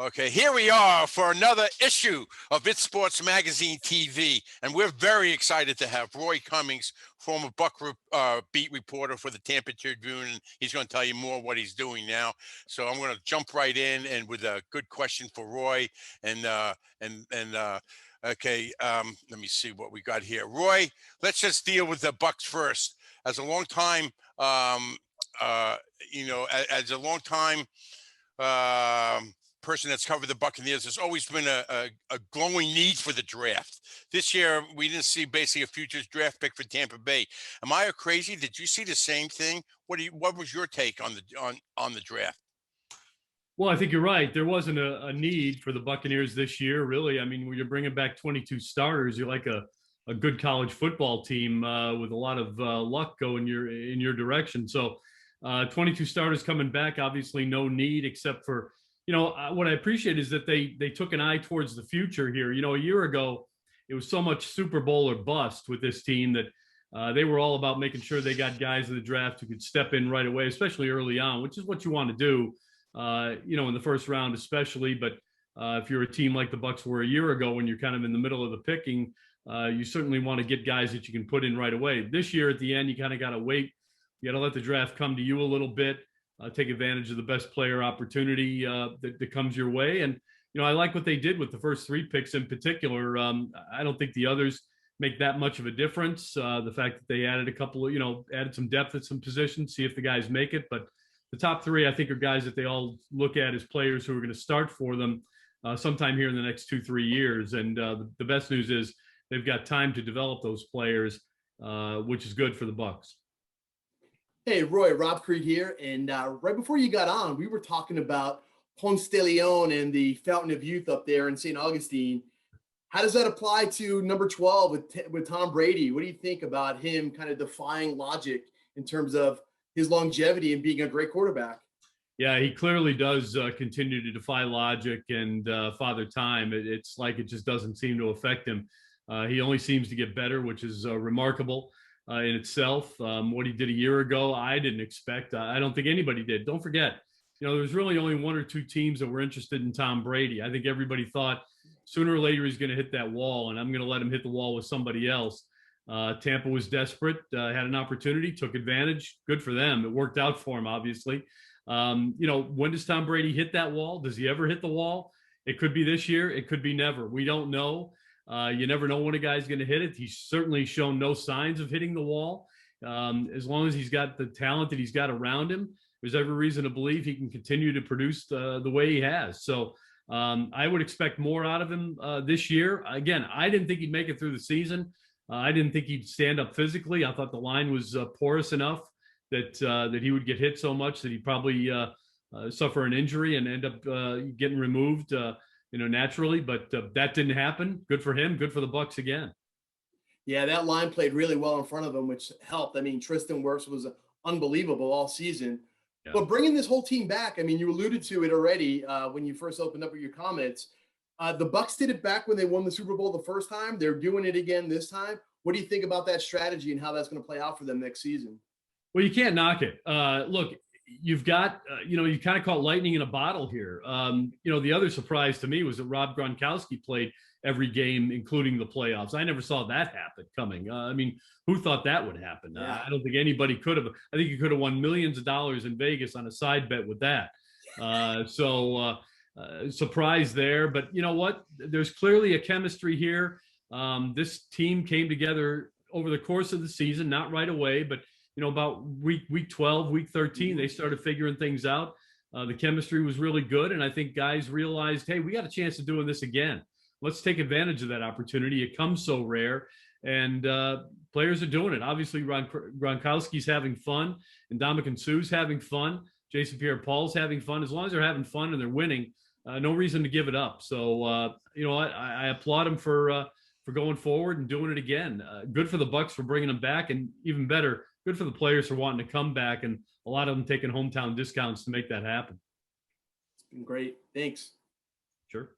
Okay, here we are for another issue of It Sports Magazine TV, and we're very excited to have Roy Cummings, former Buck beat reporter for the Tampa Tribune, and he's going to tell you more what he's doing now. So I'm going to jump right in and with a good question for Roy, okay, let me see what we got here. Roy, let's just deal with the Bucks first. As a long time, as a long time. Person that's covered the Buccaneers, there's always been a glowing need for the draft. This year, we didn't see basically a futures draft pick for Tampa Bay. Am I crazy? Did you see the same thing? What was your take on the draft? Well, I think you're right. There wasn't a need for the Buccaneers this year, really. I mean, when you're bringing back 22 starters, you're like a good college football team with a lot of luck going in your direction. So 22 starters coming back, obviously no need except for, what I appreciate is that they took an eye towards the future here. A year ago, it was so much Super Bowl or bust with this team that they were all about making sure they got guys in the draft who could step in right away, especially early on, which is what you want to do, in the first round especially. But if you're a team like the Bucs were a year ago, when you're kind of in the middle of the picking, you certainly want to get guys that you can put in right away. This year at the end, you kind of got to wait. You got to let the draft come to you a little bit. Take advantage of the best player opportunity that comes your way. And, I like what they did with the first three picks in particular. I don't think the others make that much of a difference. The fact that they added a couple of, added some depth at some positions, see if the guys make it. But the top three, I think, are guys that they all look at as players who are going to start for them sometime here in the next 2-3 years. And the best news is they've got time to develop those players, which is good for the Bucs. Hey, Roy, Rob Creed here. And right before you got on, we were talking about Ponce de Leon and the Fountain of Youth up there in St. Augustine. How does that apply to number 12 with Tom Brady? What do you think about him kind of defying logic in terms of his longevity and being a great quarterback? Yeah, he clearly does continue to defy logic and father time. It's like it just doesn't seem to affect him. He only seems to get better, which is remarkable in itself. What he did a year ago, I didn't expect. I don't think anybody did. Don't forget, there's really only one or two teams that were interested in Tom Brady. I think everybody thought sooner or later he's going to hit that wall, and I'm going to let him hit the wall with somebody else. Tampa was desperate, had an opportunity, took advantage. Good for them. It worked out for him, obviously. When does Tom Brady hit that wall? Does he ever hit the wall? It could be this year. It could be never. We don't know. You never know when a guy's going to hit it. He's certainly shown no signs of hitting the wall. As long as he's got the talent that he's got around him, there's every reason to believe he can continue to produce the way he has. So I would expect more out of him this year. Again, I didn't think he'd make it through the season. I didn't think he'd stand up physically. I thought the line was porous enough that he would get hit so much that he'd probably suffer an injury and end up getting removed naturally, but that didn't happen. Good for him. Good for the Bucs again. Yeah, that line played really well in front of him, which helped. I mean, Tristan Wirfs was unbelievable all season. Yeah. But bringing this whole team back, I mean, you alluded to it already when you first opened up with your comments. The Bucs did it back when they won the Super Bowl the first time. They're doing it again this time. What do you think about that strategy and how that's going to play out for them next season? Well, you can't knock it. Look, you've got, you kind of caught lightning in a bottle here. The other surprise to me was that Rob Gronkowski played every game, including the playoffs. I never saw that happen coming. I mean, who thought that would happen? Yeah. I don't think anybody could have. I think you could have won millions of dollars in Vegas on a side bet with that. Surprise there. But you know what? There's clearly a chemistry here. This team came together over the course of the season, not right away, but about week 12, week 13, they started figuring things out. The chemistry was really good. And I think guys realized, hey, we got a chance of doing this again. Let's take advantage of that opportunity. It comes so rare, and players are doing it. Obviously, Gronkowski's having fun, and Ndamukong Suh's having fun. Jason Pierre-Paul's having fun. As long as they're having fun and they're winning, no reason to give it up. So, I applaud him for going forward and doing it again. Good for the Bucs for bringing them back, and even better, good for the players for wanting to come back, and a lot of them taking hometown discounts to make that happen. It's been great. Thanks. Sure.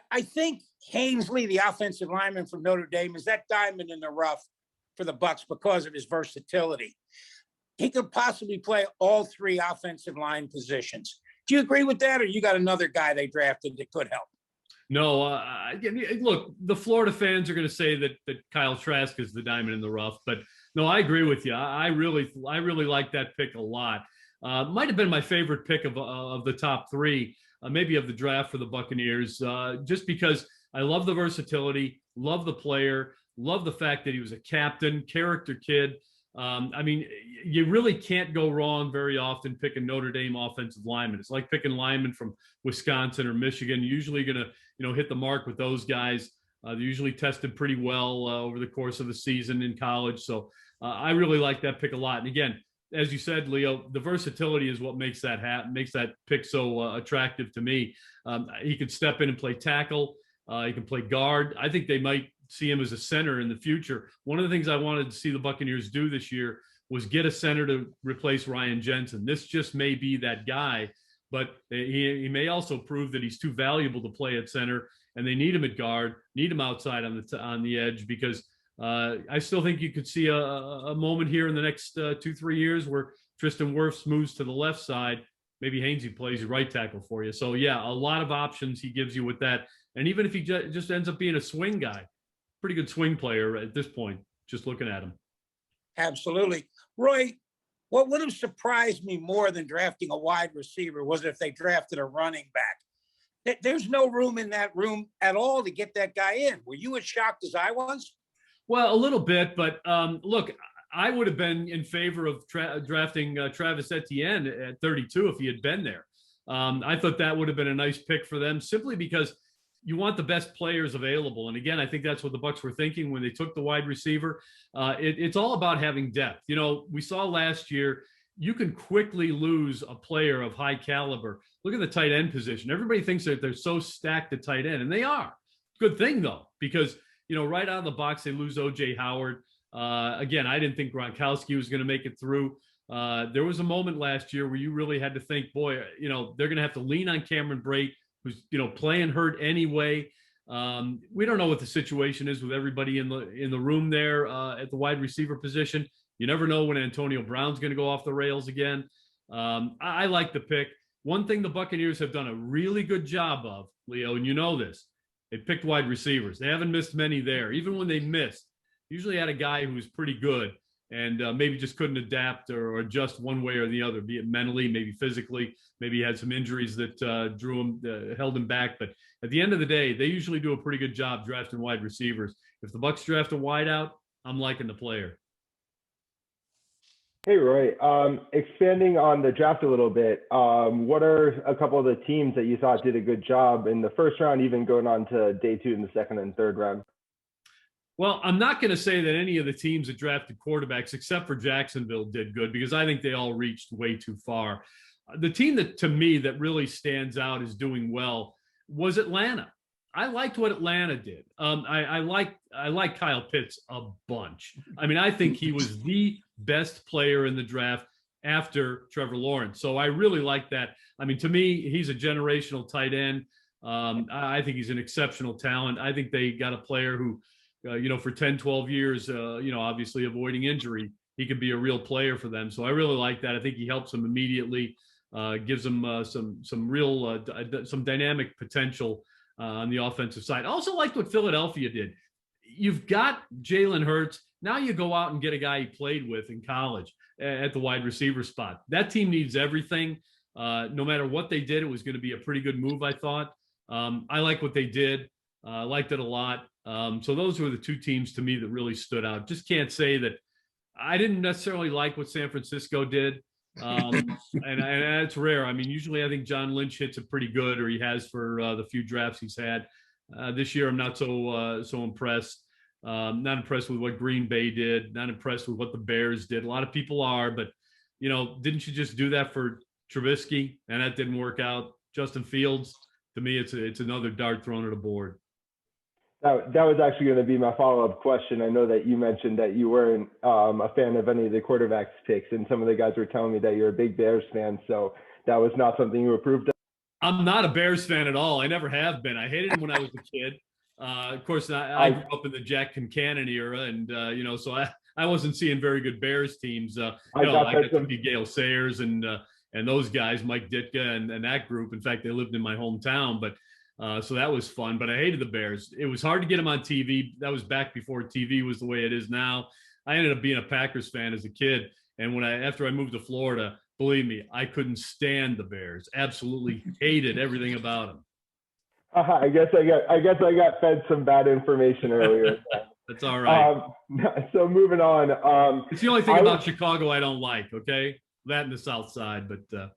I think Hainsley, the offensive lineman from Notre Dame, is that diamond in the rough for the Bucs because of his versatility. He could possibly play all three offensive line positions. Do you agree with that, or you got another guy they drafted that could help? No, look, the Florida fans are going to say that Kyle Trask is the diamond in the rough, but no, I agree with you. I really like that pick a lot. Might have been my favorite pick of the top three, maybe of the draft for the Buccaneers, just because I love the versatility, love the player, love the fact that he was a captain, character kid. I mean, you really can't go wrong very often picking Notre Dame offensive linemen. It's like picking linemen from Wisconsin or Michigan. You're usually going to, hit the mark with those guys. They're usually tested pretty well over the course of the season in college. So I really like that pick a lot. And again, as you said, Leo, the versatility is what makes that pick so attractive to me. He could step in and play tackle. He can play guard. I think they might see him as a center in the future. One of the things I wanted to see the Buccaneers do this year was get a center to replace Ryan Jensen. This just may be that guy, but he may also prove that he's too valuable to play at center, and they need him at guard, need him outside on the edge, because I still think you could see a moment here in the next 2-3 years where Tristan Wirfs moves to the left side. Maybe Hainsey plays right tackle for you. So yeah, a lot of options he gives you with that. And even if he just ends up being a swing guy, pretty good swing player at this point, just looking at him. Absolutely. Roy, what would have surprised me more than drafting a wide receiver was if they drafted a running back. There's no room in that room at all to get that guy in. Were you as shocked as I was? Well, a little bit, but look, I would have been in favor of drafting Travis Etienne at 32 if he had been there. I thought that would have been a nice pick for them, simply because you want the best players available. And again, I think that's what the Bucs were thinking when they took the wide receiver. It's all about having depth. We saw last year, you can quickly lose a player of high caliber. Look at the tight end position. Everybody thinks that they're so stacked at tight end, and they are. Good thing, though, because, right out of the box, they lose O.J. Howard. Again, I didn't think Gronkowski was going to make it through. There was a moment last year where you really had to think, boy, they're going to have to lean on Cameron Brate, who's playing hurt anyway. We don't know what the situation is with everybody in the room there at the wide receiver position. You never know when Antonio Brown's going to go off the rails again. I like the pick. One thing the Buccaneers have done a really good job of, Leo, and you know this, they picked wide receivers. They haven't missed many there. Even when they missed, usually had a guy who was pretty good and maybe just couldn't adapt or adjust one way or the other, be it mentally, maybe physically, maybe he had some injuries that held him back. But at the end of the day, they usually do a pretty good job drafting wide receivers. If the Bucs draft a wideout, I'm liking the player. Hey, Roy, expanding on the draft a little bit, what are a couple of the teams that you thought did a good job in the first round, even going on to day 2 in the second and third round? Well, I'm not going to say that any of the teams that drafted quarterbacks, except for Jacksonville, did good, because I think they all reached way too far. The team that, to me, that really stands out as doing well was Atlanta. I liked what Atlanta did. I like Kyle Pitts a bunch. I mean, I think he was the best player in the draft after Trevor Lawrence. So I really like that. I mean, to me, he's a generational tight end. I think he's an exceptional talent. I think they got a player who, for 10, 12 years, obviously avoiding injury, he could be a real player for them. So I really like that. I think he helps them immediately, gives them some dynamic potential on the offensive side. I also liked what Philadelphia did. You've got Jalen Hurts. Now you go out and get a guy he played with in college at the wide receiver spot. That team needs everything. No matter what they did, it was going to be a pretty good move, I thought. I like what they did. I liked it a lot. So those were the two teams to me that really stood out. Just can't say that I didn't necessarily like what San Francisco did. And that's rare. I mean, usually I think John Lynch hits it pretty good, or he has for the few drafts he's had. This year, I'm not so impressed. Not impressed with what Green Bay did. Not impressed with what the Bears did. A lot of people are, but didn't you just do that for Trubisky? And that didn't work out. Justin Fields, to me, it's another dart thrown at a board. That was actually going to be my follow-up question. I know that you mentioned that you weren't a fan of any of the quarterbacks picks, and some of the guys were telling me that you're a big Bears fan, so that was not something you approved of. I'm not a Bears fan at all. I never have been. I hated him when I was a kid. Of course, I grew up in the Jack Concannon era, and so I wasn't seeing very good Bears teams. I got to see Gale Sayers and and those guys, Mike Ditka and that group. In fact, they lived in my hometown, but so that was fun. But I hated the Bears. It was hard to get them on TV. That was back before TV was the way it is now. I ended up being a Packers fan as a kid, and after I moved to Florida, believe me, I couldn't stand the Bears. Absolutely hated everything about them. I guess I got fed some bad information earlier. That's all right. So moving on. It's the only thing about Chicago I don't like. Okay, that and the South Side, but.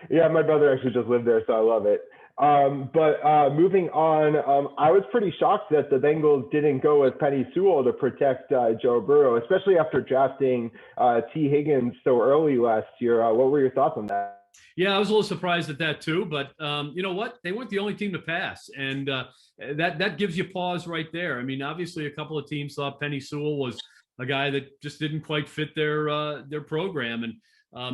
Yeah, my brother actually just lived there, so I love it. But moving on, I was pretty shocked that the Bengals didn't go with Penny Sewell to protect Joe Burrow, especially after drafting T. Higgins so early last year. What were your thoughts on that? Yeah, I was a little surprised at that too, but you know what? They weren't the only team to pass, and that gives you pause right there. I mean, obviously, a couple of teams thought Penny Sewell was a guy that just didn't quite fit their program, and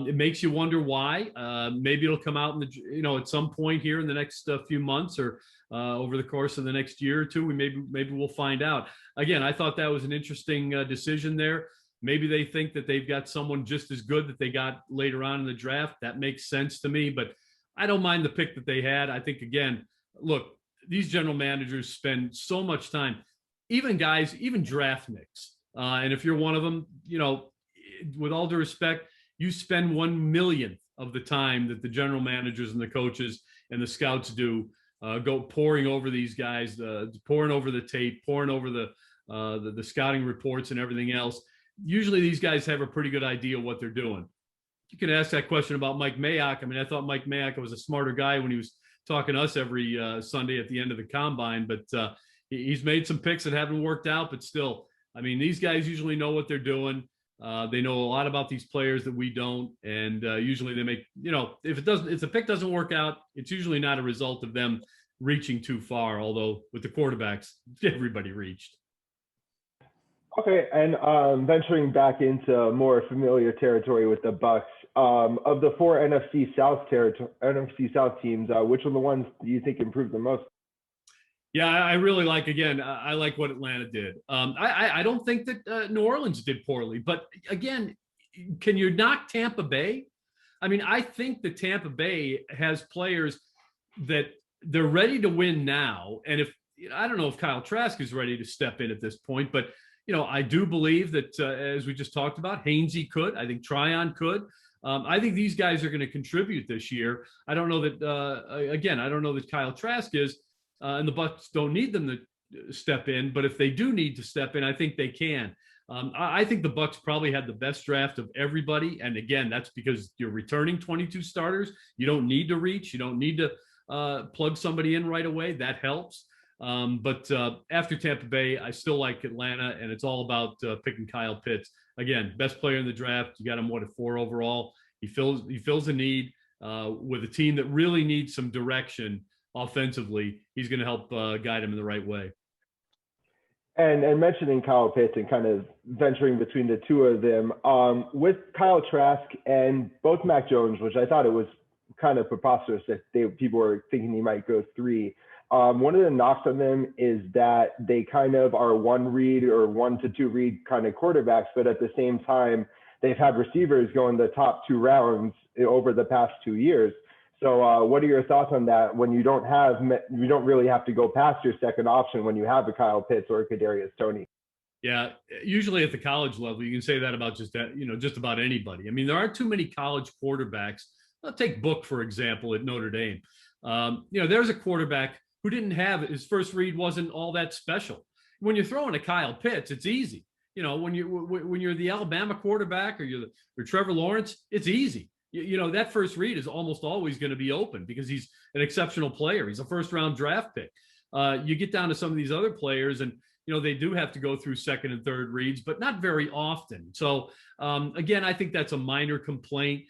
it makes you wonder why. Maybe it'll come out at some point here in the next few months or over the course of the next year or two. Maybe we'll find out. Again, I thought that was an interesting decision there. Maybe they think that they've got someone just as good that they got later on in the draft. That makes sense to me, but I don't mind the pick that they had. I think, again, look, these general managers spend so much time, even draft nicks. And if you're one of them, with all due respect, you spend 1/1,000,000th of the time that the general managers and the coaches and the scouts do go poring over these guys, poring over the tape, poring over the scouting reports and everything else. Usually these guys have a pretty good idea what they're doing. You can ask that question about Mike Mayock. I mean, I thought Mike Mayock was a smarter guy when he was talking to us every Sunday at the end of the combine, but he's made some picks that haven't worked out, but still, I mean, these guys usually know what they're doing. They know a lot about these players that we don't, and usually they make, if the pick doesn't work out, it's usually not a result of them reaching too far, although with the quarterbacks, everybody reached. Okay, and venturing back into more familiar territory with the Bucs, of the four NFC South teams, which are the ones do you think improved the most? Yeah, I really like what Atlanta did. I don't think that New Orleans did poorly, but again, can you knock Tampa Bay? I mean, I think that Tampa Bay has players that they're ready to win now, and I don't know if Kyle Trask is ready to step in at this point, but I do believe that, as we just talked about, Hainsey could. I think Tryon could. I think these guys are going to contribute this year. I don't know that, I don't know that Kyle Trask is, and the Bucs don't need them to step in. But if they do need to step in, I think they can. I think the Bucs probably had the best draft of everybody. And again, that's because you're returning 22 starters. You don't need to reach. You don't need to plug somebody in right away. That helps. But after Tampa Bay, I still like Atlanta, and it's all about picking Kyle Pitts. Again, best player in the draft. You got him, at 4 overall. He fills a need with a team that really needs some direction offensively. He's going to help guide him in the right way. And mentioning Kyle Pitts and kind of venturing between the two of them, with Kyle Trask and both Mac Jones, which I thought it was kind of preposterous that people were thinking he might go 3. One of the knocks on them is that they kind of are 1 read or 1 to 2 read kind of quarterbacks, but at the same time, they've had receivers go in the top 2 rounds over the past 2 years. So what are your thoughts on that when you don't really have to go past your second option when you have a Kyle Pitts or a Kadarius Toney? Yeah, usually at the college level, you can say that about just about anybody. I mean, there aren't too many college quarterbacks. Let's take Book, for example, at Notre Dame. There's a quarterback who didn't have his first read wasn't all that special. When you're throwing a Kyle Pitts, it's easy. When you're the Alabama quarterback or you're Trevor Lawrence, it's easy. That first read is almost always going to be open because he's an exceptional player. He's a first-round draft pick. You get down to some of these other players, and they do have to go through second and third reads, but not very often. So again, I think that's a minor complaint.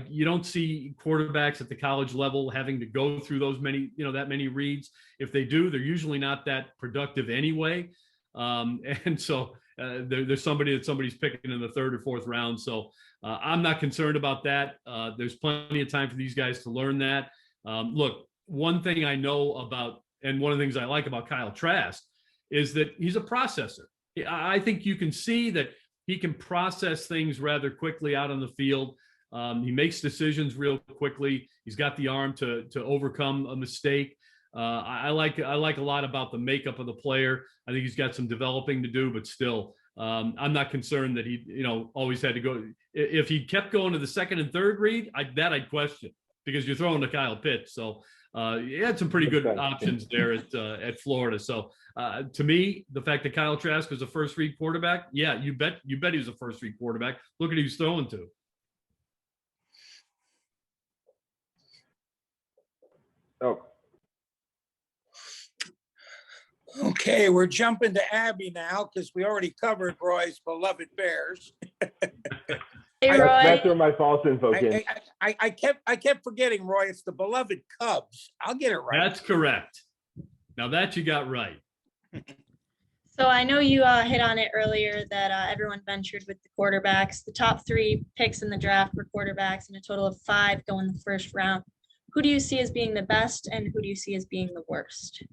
You don't see quarterbacks at the college level having to go through that many reads. If they do, they're usually not that productive anyway. And so there's somebody's picking in the 3rd or 4th round. So I'm not concerned about that. There's plenty of time for these guys to learn that. Look, one thing I know about, and one of the things I like about Kyle Trask is that he's a processor. I think you can see that he can process things rather quickly out on the field. He makes decisions real quickly. He's got the arm to overcome a mistake. I like a lot about the makeup of the player. I think he's got some developing to do, but still, I'm not concerned that he, always had to go. If he kept going to the second and third read, I'd question, because you're throwing to Kyle Pitts. So he had some pretty good options there at Florida. So to me, the fact that Kyle Trask was a first read quarterback, yeah, you bet he was a first read quarterback. Look at who he's throwing to. Oh. Okay, we're jumping to Abby now because we already covered Roy's beloved Bears. Hey, Roy. That's where my false info came. I kept forgetting, Roy. It's the beloved Cubs. I'll get it right. That's correct. Now that you got right. So I know you hit on it earlier that everyone ventured with the quarterbacks. The top 3 picks in the draft were quarterbacks, and a total of 5 go in the first round. Who do you see as being the best, and who do you see as being the worst?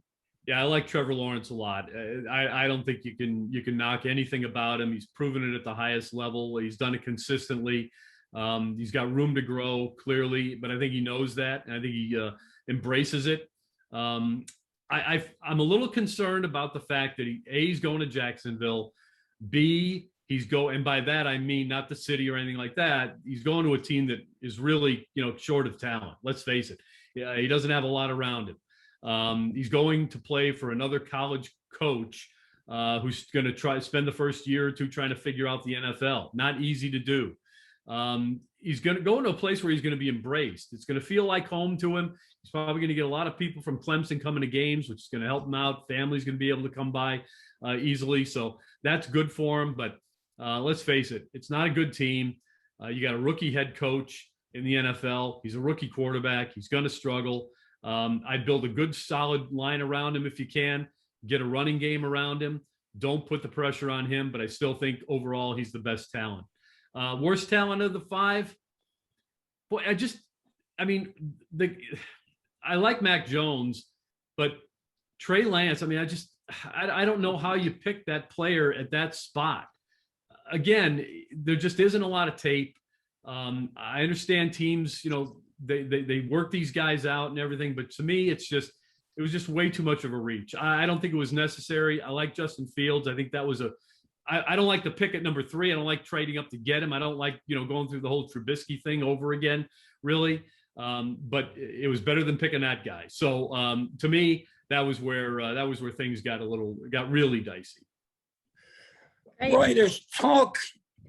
Yeah, I like Trevor Lawrence a lot. I don't think you can knock anything about him. He's proven it at the highest level. He's done it consistently. He's got room to grow, clearly, but I think he knows that, and I think he embraces it. I'm a little concerned about the fact that he's going to Jacksonville. B, and by that I mean not the city or anything like that. He's going to a team that is really, short of talent. Let's face it. Yeah, he doesn't have a lot around him. He's going to play for another college coach who's going to try to spend the first year or two trying to figure out the NFL. Not easy to do. He's going to go into a place where he's going to be embraced. It's going to feel like home to him. He's probably going to get a lot of people from Clemson coming to games, which is going to help him out. Family's going to be able to come by easily. So that's good for him. But let's face it, it's not a good team. You got a rookie head coach in the NFL. He's a rookie quarterback. He's going to struggle. I'd build a good solid line around him if you can. Get a running game around him. Don't put the pressure on him, but I still think overall he's the best talent. Worst talent of the 5? Boy, I like Mac Jones, but Trey Lance, I don't know how you pick that player at that spot. Again, there just isn't a lot of tape. I understand teams, they work these guys out and everything, but to me, it was just way too much of a reach. I don't think it was necessary. I like Justin Fields. I think that was I don't like the pick at number 3. I don't like trading up to get him. I don't like, going through the whole Trubisky thing over again, really. But it was better than picking that guy. So to me, that was where things got really dicey. Roy, there's talk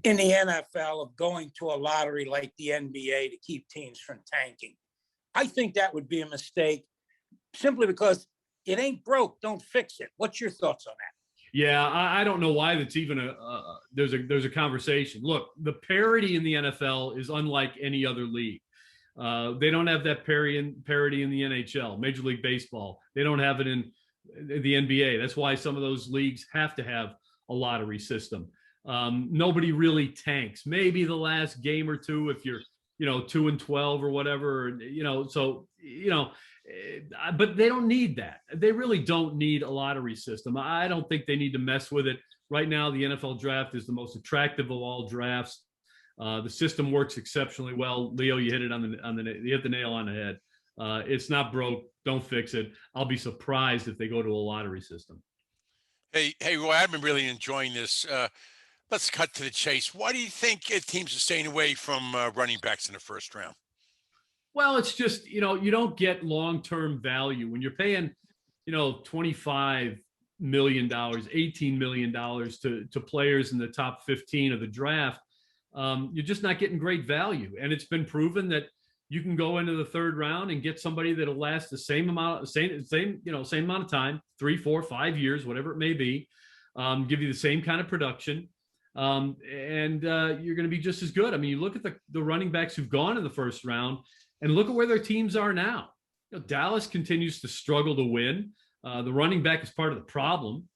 in the NFL of going to a lottery like the NBA to keep teams from tanking. I think that would be a mistake simply because it ain't broke, don't fix it. What's your thoughts on that? Yeah, I don't know why that's even there's a conversation. Look, the parity in the NFL is unlike any other league. They don't have that parity in the NHL, Major League Baseball. They don't have it in the NBA. That's why some of those leagues have to have a lottery system. Nobody really tanks. Maybe the last game or two if you're 2-12 or whatever. But they don't need that. They really don't need a lottery system. I don't think they need to mess with it. Right now, the NFL draft is the most attractive of all drafts. The system works exceptionally well. Leo, you hit it you hit the nail on the head. It's not broke. Don't fix it. I'll be surprised if they go to a lottery system. Hey, Roy, I've been really enjoying this. Let's cut to the chase. Why do you think teams are staying away from running backs in the first round? Well, it's just, you don't get long-term value when you're paying, $25 million, $18 million to players in the top 15 of the draft. You're just not getting great value. And it's been proven that you can go into the third round and get somebody that'll last the same amount of time, 3, 4, 5 years, whatever it may be, give you the same kind of production. And you're going to be just as good. You look at the running backs who've gone in the first round and look at where their teams are now. Dallas continues to struggle to win. The running back is part of the problem.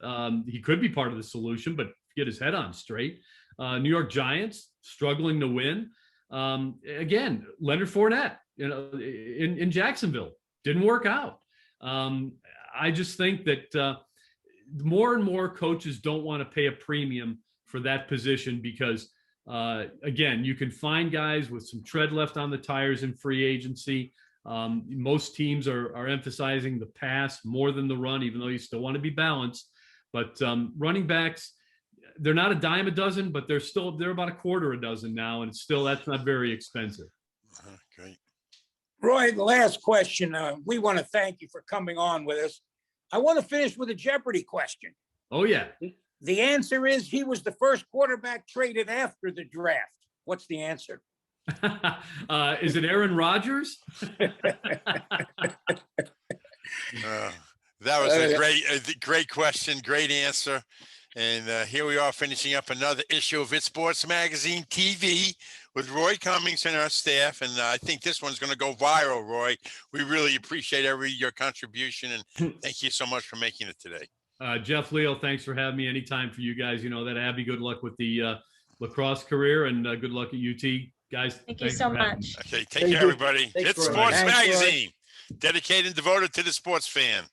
He could be part of the solution, but get his head on straight. New York Giants struggling to win. Again, Leonard Fournette, in Jacksonville didn't work out. I just think that more and more coaches don't want to pay a premium for that position because, again, you can find guys with some tread left on the tires in free agency. Most teams are emphasizing the pass more than the run, even though you still want to be balanced. But running backs, they're not a dime a dozen, but they're about a quarter a dozen now, and that's not very expensive. Great. Roy, the last question. We want to thank you for coming on with us. I want to finish with a Jeopardy question. Oh, yeah. The answer is he was the first quarterback traded after the draft. What's the answer? Is it Aaron Rodgers? That was a great question, great answer. And here we are finishing up another issue of It's Sports Magazine TV with Roy Cummings and our staff. And I think this one's going to go viral, Roy. We really appreciate your contribution. And thank you so much for making it today. Jeff, Leo, thanks for having me. Anytime for you guys. You know that. Abby, good luck with the lacrosse career, and good luck at UT. Guys, Thank you so much. Okay, take care, everybody. Thanks, It's Roy. Sports Thanks, Roy. Magazine, dedicated and devoted to the sports fan.